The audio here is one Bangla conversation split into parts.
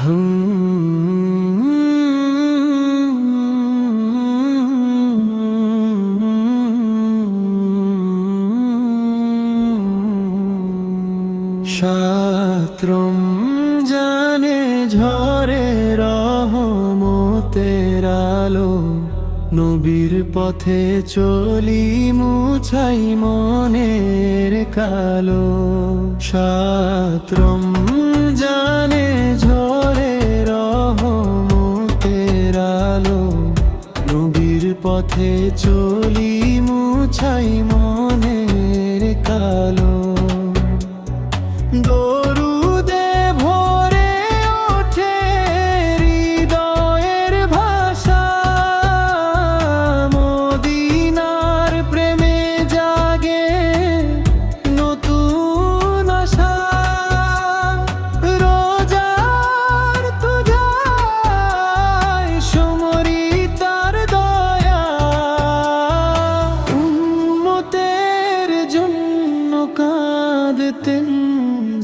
সাত রমজানে ঝরে রহমতের আলো, নবীর পথে চলি মুছাই মনের কালো। সাত রমজানে ঝরে রহমতের আলো, নবীর পথে চলি মুছাই মনের কালো। দরুদে ভরে ওঠে হৃদয়ের ভাষা, মদিনার প্রেমে জাগে নতুন আশা। রোজার তুজায় সমরিতার দয়া, উম্মতের জন্য কাঁদতেন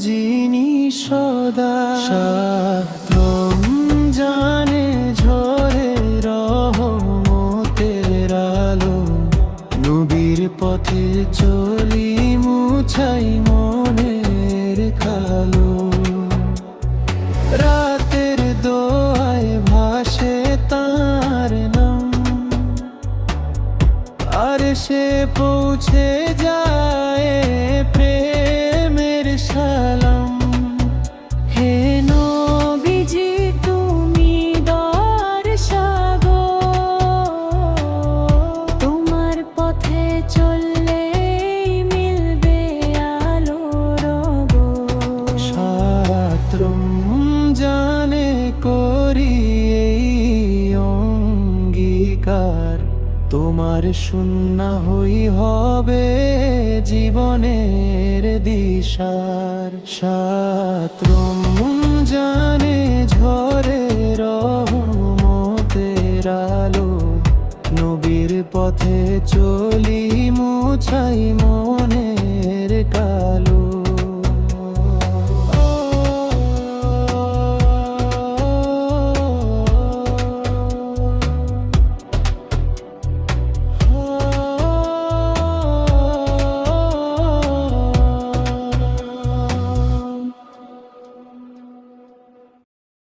যিনি সদা। সাত রমজানে ঝরে রহমতের আলো, নবীর পথে চলি মুছাই মনের কালো। রাতের দোয়ায় ভাসে তার নাম, আর সে পৌঁছে যায় প্রেমের সালাম। হে নবীজি তুমি দয়ার সাগর, তোমার পথে চললে মিলবে আলোর গো। সাত রমজানে করি এই অঙ্গীকার, তোমার সুন্নাহ হই হবে জীবনের দিশার। সাত রমজানে ঝরে রহমতের আলো, নবীর পথে চলি